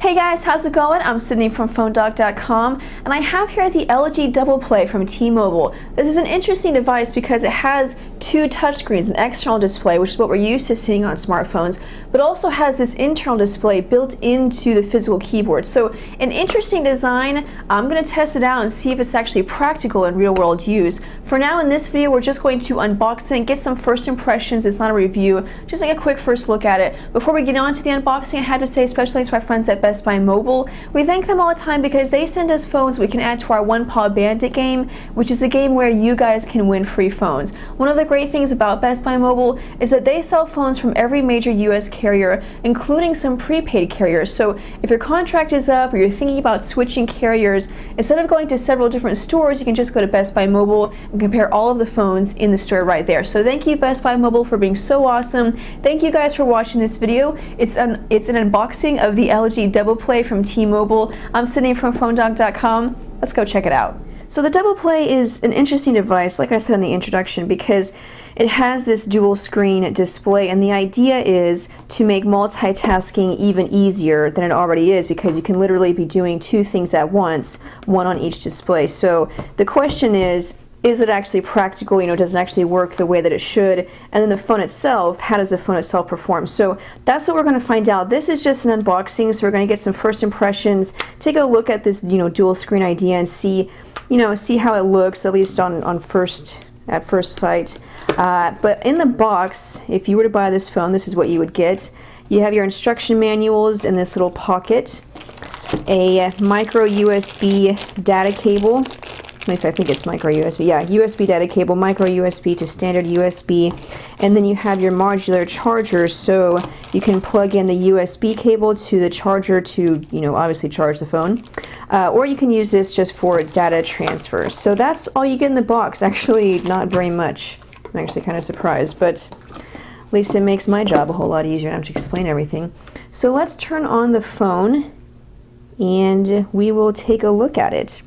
Hey guys, how's it going? I'm Sydney from PhoneDoc.com, and I have here the LG DoublePlay from T-Mobile. This is an interesting device because it has two touchscreens, an external display, which is what we're used to seeing on smartphones, but also has this internal display built into the physical keyboard. So an interesting design. I'm going to test it out and see if it's actually practical in real-world use. For now, in this video, we're just going to unbox it and get some first impressions. It's not a review, just like a quick first look at it. Before we get on to the unboxing, I have to say special thanks to my friends at Best Buy Mobile. We thank them all the time because they send us phones we can add to our One Paw Bandit game, which is the game where you guys can win free phones. One of the great things about Best Buy Mobile is that they sell phones from every major US carrier, including some prepaid carriers. So if your contract is up or you're thinking about switching carriers, instead of going to several different stores, you can just go to Best Buy Mobile and compare all of the phones in the store right there. So thank you, Best Buy Mobile, for being so awesome. Thank you guys for watching this video. It's an unboxing of the LG DoublePlay from T-Mobile. I'm Sydney from PhoneDoc.com. Let's go check it out. So the DoublePlay is an interesting device, like I said in the introduction, because it has this dual screen display, and the idea is to make multitasking even easier than it already is, because you can literally be doing two things at once, one on each display. So the question is it actually practical? Does it actually work the way that it should? And then the phone itself, how does the phone itself perform? So that's what we're going to find out. This is just an unboxing, so we're going to get some first impressions, take a look at this dual screen idea and see how it looks, at least at first sight. But in the box, if you were to buy this phone, this is what you would get. You have your instruction manuals in this little pocket, a micro USB data cable. At least I think it's micro USB. Yeah, USB data cable, micro USB to standard USB. And then you have your modular charger, so you can plug in the USB cable to the charger to, obviously charge the phone. Or you can use this just for data transfer. So that's all you get in the box. Actually, not very much. I'm actually kind of surprised, but at least it makes my job a whole lot easier. I don't have to explain everything. So let's turn on the phone and we will take a look at it.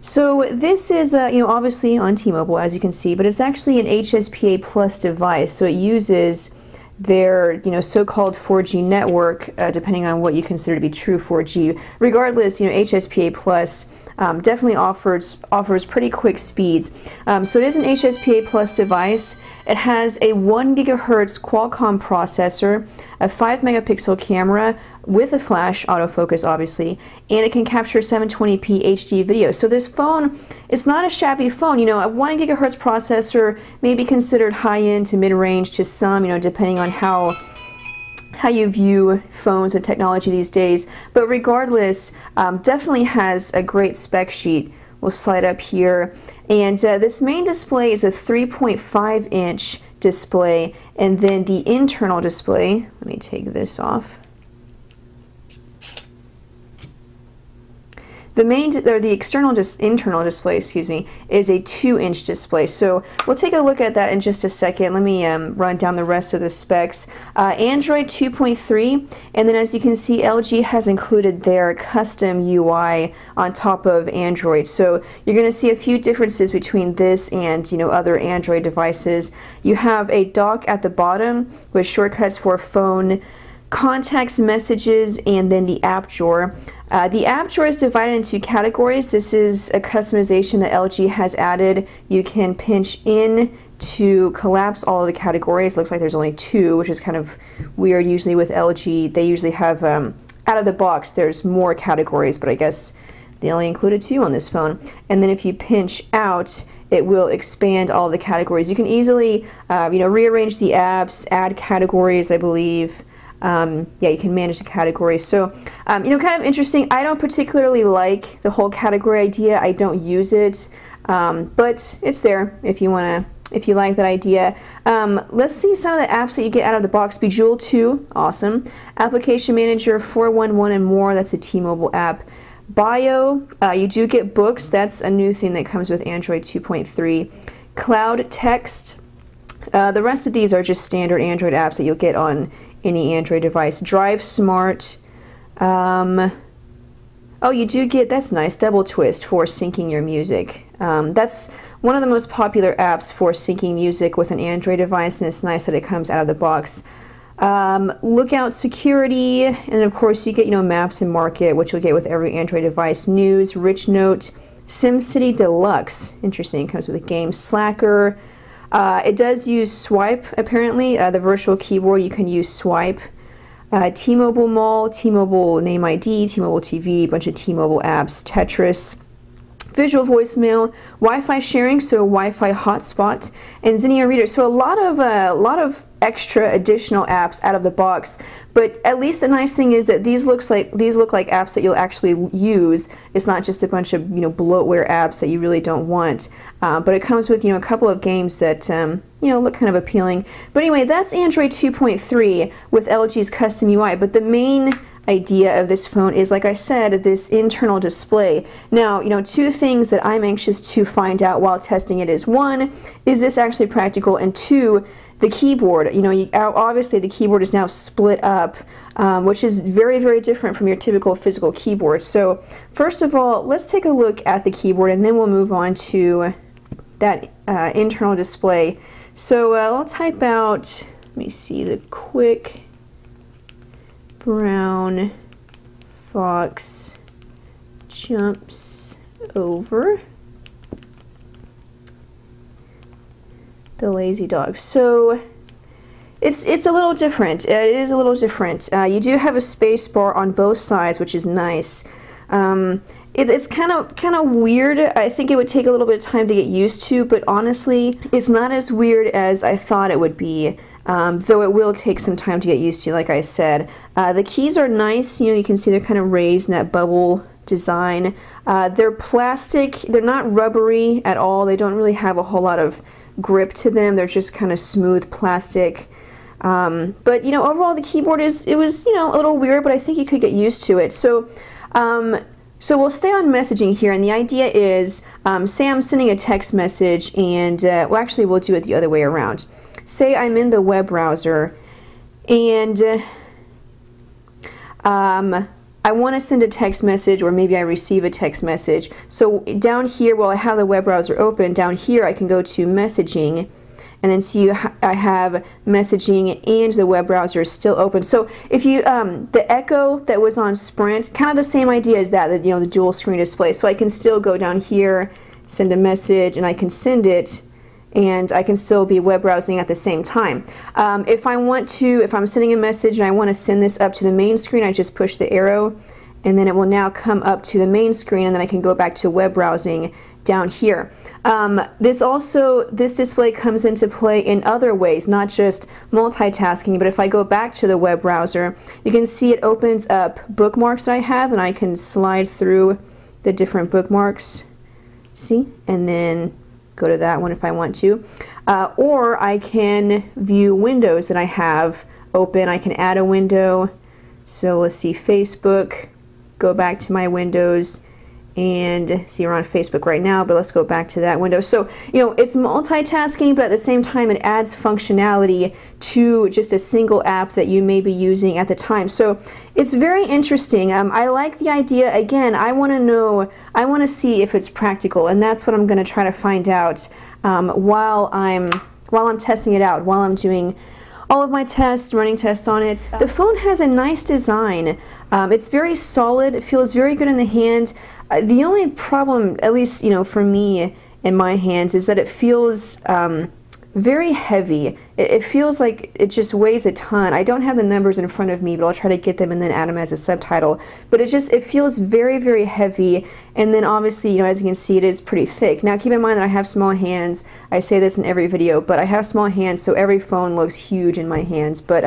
So this is, obviously on T-Mobile, as you can see, but it's actually an HSPA Plus device. So it uses their, so-called 4G network, depending on what you consider to be true 4G. Regardless, HSPA Plus definitely offers pretty quick speeds. So it is an HSPA Plus device. It has a 1 GHz Qualcomm processor, a 5 megapixel camera with a flash autofocus, obviously, and it can capture 720p HD video. So this phone, it's not a shabby phone. A 1 GHz processor may be considered high-end to mid-range to some, depending on how you view phones and technology these days. But regardless, definitely has a great spec sheet. We'll slide up here. And this main display is a 3.5-inch display, and then the internal display, let me take this off. The internal display, excuse me, is a 2-inch display. So we'll take a look at that in just a second. Let me run down the rest of the specs. Android 2.3, and then as you can see, LG has included their custom UI on top of Android. So you're going to see a few differences between this and other Android devices. You have a dock at the bottom with shortcuts for phone, contacts, messages, and then the app drawer. The app drawer is divided into categories. This is a customization that LG has added. You can pinch in to collapse all of the categories. Looks like there's only 2, which is kind of weird. Usually with LG, they usually have, out of the box, there's more categories, but I guess they only included 2 on this phone. And then if you pinch out, it will expand all the categories. You can easily, rearrange the apps, add categories, I believe. You can manage the categories. So, kind of interesting. I don't particularly like the whole category idea. I don't use it, but it's there if you like that idea. Let's see some of the apps that you get out of the box. Bejeweled 2, awesome. Application Manager 411 and more. That's a T-Mobile app. Bio, you do get books. That's a new thing that comes with Android 2.3. Cloud Text. The rest of these are just standard Android apps that you'll get on any Android device. Drive Smart. Oh, you do get, that's nice, Double Twist for syncing your music. That's one of the most popular apps for syncing music with an Android device, and it's nice that it comes out of the box. Lookout security, and of course you get, maps and market, which you'll get with every Android device. News, rich note, SimCity Deluxe, interesting, comes with a game. Slacker, it does use swipe apparently, the virtual keyboard you can use swipe. T-Mobile Mall, T-Mobile Name ID, T-Mobile TV, a bunch of T-Mobile apps, Tetris, visual voicemail, Wi-Fi sharing, so Wi-Fi hotspot, and Zinnia Reader. So a lot of extra additional apps out of the box. But at least the nice thing is that these look like apps that you'll actually use. It's not just a bunch of bloatware apps that you really don't want. But it comes with a couple of games that look kind of appealing. But anyway, that's Android 2.3 with LG's custom UI. But the main idea of this phone is, like I said, this internal display. Now, two things that I'm anxious to find out while testing it is, one, is this actually practical, and two, the keyboard. Obviously the keyboard is now split up, which is very, very different from your typical physical keyboard. So first of all, let's take a look at the keyboard, and then we'll move on to that internal display. So I'll type out, let me see, the quick brown fox jumps over the lazy dog. So it's a little different. It is a little different. You do have a space bar on both sides, which is nice. It's kind of weird. I think it would take a little bit of time to get used to, but honestly, it's not as weird as I thought it would be. Though it will take some time to get used to, like I said. The keys are nice. You can see they're kind of raised in that bubble design. They're plastic. They're not rubbery at all. They don't really have a whole lot of grip to them. They're just kind of smooth plastic. But overall the keyboard was a little weird, but I think you could get used to it. So we'll stay on messaging here, and the idea is, say I'm sending a text message, and well, actually we'll do it the other way around. Say I'm in the web browser and I want to send a text message, or maybe I receive a text message. So down here, while I have the web browser open, down here I can go to messaging, and then see I have messaging and the web browser is still open. So if you, the Echo that was on Sprint, kind of the same idea as that, the dual screen display. So I can still go down here, send a message, and I can send it, and I can still be web browsing at the same time. If I'm sending a message and I want to send this up to the main screen, I just push the arrow, and then it will now come up to the main screen, and then I can go back to web browsing down here. This display comes into play in other ways, not just multitasking, but if I go back to the web browser, you can see it opens up bookmarks that I have, and I can slide through the different bookmarks, see, and then go to that one if I want to. Or I can view windows that I have open. I can add a window. So let's see, Facebook, go back to my windows, and see, we're on Facebook right now, but let's go back to that window. So, it's multitasking, but at the same time it adds functionality to just a single app that you may be using at the time. So it's very interesting. I like the idea. Again, I want to see if it's practical, and that's what I'm going to try to find out while I'm testing it out, while I'm doing all of my tests, running tests on it. The phone has a nice design. It's very solid. It feels very good in the hand. The only problem, at least for me in my hands, is that it feels very heavy. It feels like it just weighs a ton. I don't have the numbers in front of me, but I'll try to get them and then add them as a subtitle. But it feels very, very heavy, and then obviously, as you can see, it is pretty thick. Now keep in mind that I have small hands. I say this in every video, but I have small hands, so every phone looks huge in my hands. But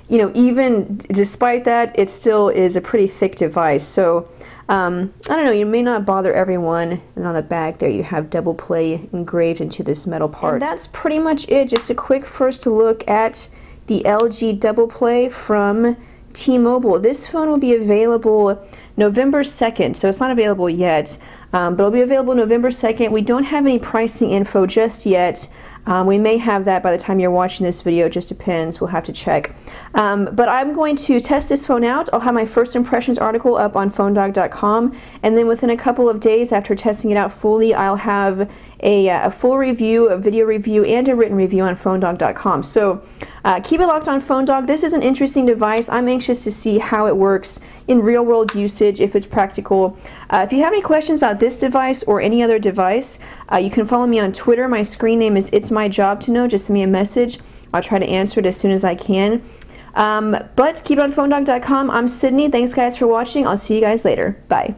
even despite that, it still is a pretty thick device. So I don't know, you may not bother everyone. And on the back there you have DoublePlay engraved into this metal part. And that's pretty much it. Just a quick first look at the LG DoublePlay from T-Mobile. This phone will be available November 2nd, so it's not available yet, but it'll be available November 2nd. We don't have any pricing info just yet. We may have that by the time you're watching this video. It just depends. We'll have to check. But I'm going to test this phone out. I'll have my first impressions article up on PhoneDog.com, and then within a couple of days after testing it out fully, I'll have a full review, a video review, and a written review on PhoneDog.com. So keep it locked on PhoneDog. This is an interesting device. I'm anxious to see how it works in real-world usage, if it's practical. If you have any questions about this device or any other device, you can follow me on Twitter. My screen name is It's My Job to Know. Just send me a message. I'll try to answer it as soon as I can. But keep it on PhoneDog.com. I'm Sydney. Thanks, guys, for watching. I'll see you guys later. Bye.